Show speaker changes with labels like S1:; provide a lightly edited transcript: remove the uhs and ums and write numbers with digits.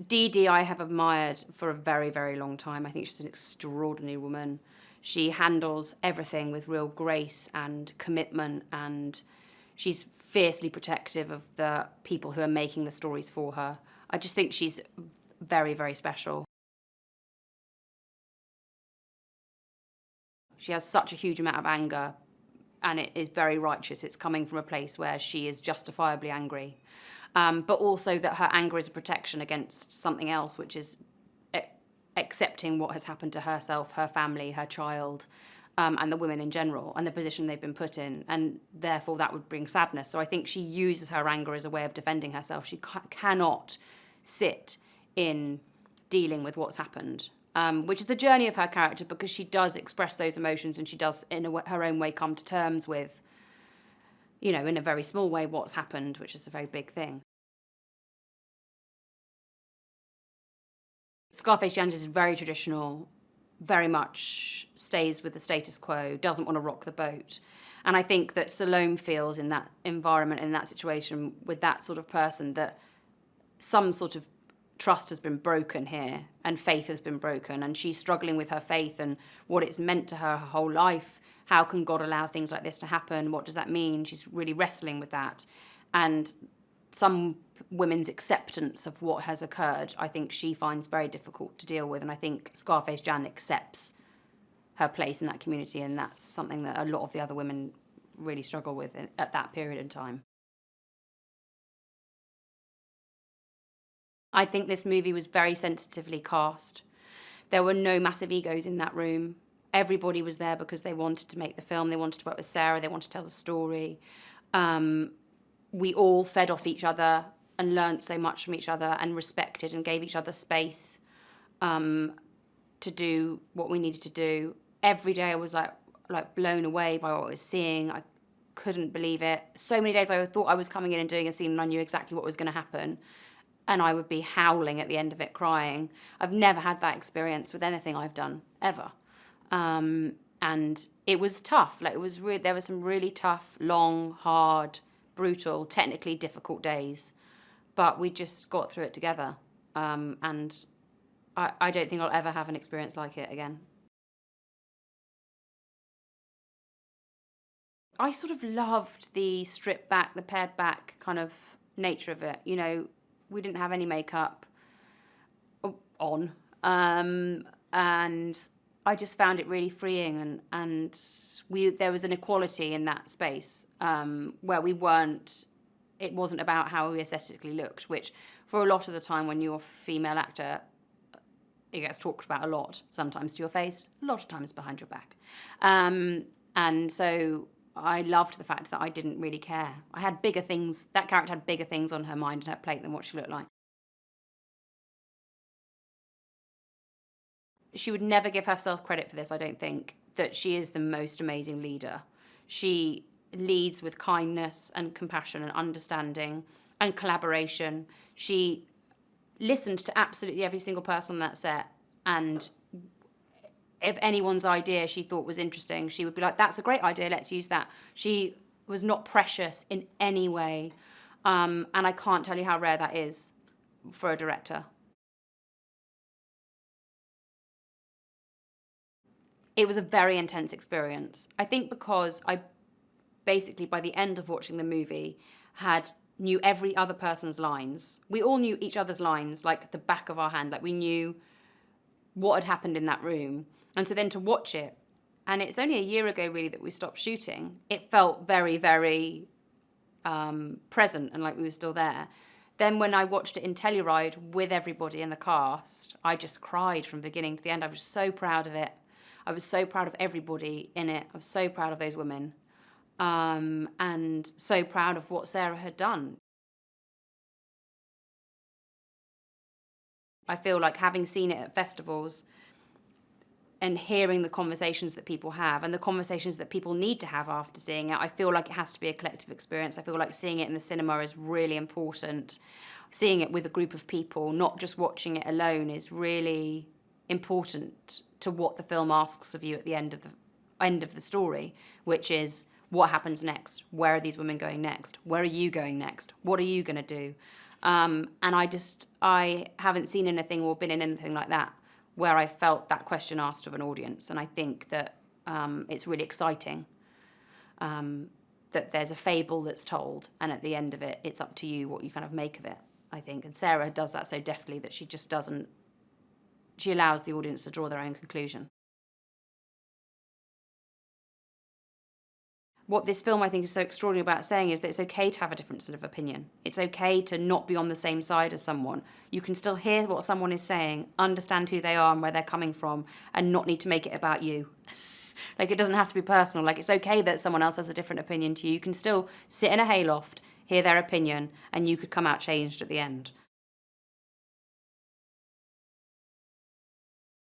S1: Dee Dee I have admired for a very, very long time. I think she's an extraordinary woman. She handles everything with real grace and commitment, and she's fiercely protective of the people who are making the stories for her. I just think she's very, very special. She has such a huge amount of anger, and it is very righteous. It's coming from a place where she is justifiably angry. But also that her anger is a protection against something else, which is accepting what has happened to herself, her family, her child, and the women in general, and the position they've been put in, and therefore that would bring sadness. So I think she uses her anger as a way of defending herself. She cannot sit in dealing with what's happened, which is the journey of her character, because she does express those emotions, and she does, in her own way, come to terms with, you know, in a very small way, what's happened, which is a very big thing. Scarface Jones is very traditional, very much stays with the status quo, doesn't want to rock the boat. And I think that Salome feels in that environment, in that situation, with that sort of person, that some sort of trust has been broken here, and faith has been broken, and she's struggling with her faith and what it's meant to her whole life. How can God allow things like this to happen? What does that mean? She's really wrestling with that. And some women's acceptance of what has occurred, I think she finds very difficult to deal with. And I think Scarface Jan accepts her place in that community, and that's something that a lot of the other women really struggle with at that period in time. I think this movie was very sensitively cast. There were no massive egos in that room. Everybody was there because they wanted to make the film. They wanted to work with Sarah. They wanted to tell the story. We all fed off each other and learnt so much from each other, and respected and gave each other space to do what we needed to do. Every day I was like blown away by what I was seeing. I couldn't believe it. So many days I thought I was coming in and doing a scene and I knew exactly what was going to happen, and I would be howling at the end of it, crying. I've never had that experience with anything I've done, ever. And it was tough. Like, it was there were some really tough, long, hard, brutal, technically difficult days, but we just got through it together. And I don't think I'll ever have an experience like it again. I sort of loved the stripped back, the pared back kind of nature of it. You know, we didn't have any makeup on, and I just found it really freeing, and there was an equality in that space, where we weren't. It wasn't about how we aesthetically looked, which for a lot of the time when you're a female actor, it gets talked about a lot. Sometimes to your face, a lot of times behind your back, and so I loved the fact that I didn't really care. I had bigger things. That character had bigger things on her mind and her plate than what she looked like. She would never give herself credit for this, I don't think, that she is the most amazing leader. She leads with kindness and compassion and understanding and collaboration. She listened to absolutely every single person on that set, and if anyone's idea she thought was interesting, she would be like, that's a great idea, let's use that. She was not precious in any way, and I can't tell you how rare that is for a director. It was a very intense experience. I think because I basically, by the end of watching the movie, knew every other person's lines. We all knew each other's lines like the back of our hand. Like, we knew what had happened in that room. And so then to watch it, and it's only a year ago really that we stopped shooting, it felt very, very present and like we were still there. Then when I watched it in Telluride with everybody in the cast, I just cried from beginning to the end. I was so proud of it. I was so proud of everybody in it. I was so proud of those women, and so proud of what Sarah had done. I feel like, having seen it at festivals and hearing the conversations that people have and the conversations that people need to have after seeing it, I feel like it has to be a collective experience. I feel like seeing it in the cinema is really important. Seeing it with a group of people, not just watching it alone, is really important to what the film asks of you at the end of the story, which is, what happens next? Where are these women going next? Where are you going next? What are you going to do? And I haven't seen anything or been in anything like that where I felt that question asked of an audience. And I think that it's really exciting that there's a fable that's told, and at the end of it, it's up to you what you kind of make of it, I think. And Sarah does that so deftly that she allows the audience to draw their own conclusion. What this film, I think, is so extraordinary about saying is that it's okay to have a different sort of opinion. It's okay to not be on the same side as someone. You can still hear what someone is saying, understand who they are and where they're coming from, and not need to make it about you. Like, it doesn't have to be personal. Like, it's okay that someone else has a different opinion to you. You can still sit in a hayloft, hear their opinion, and you could come out changed at the end.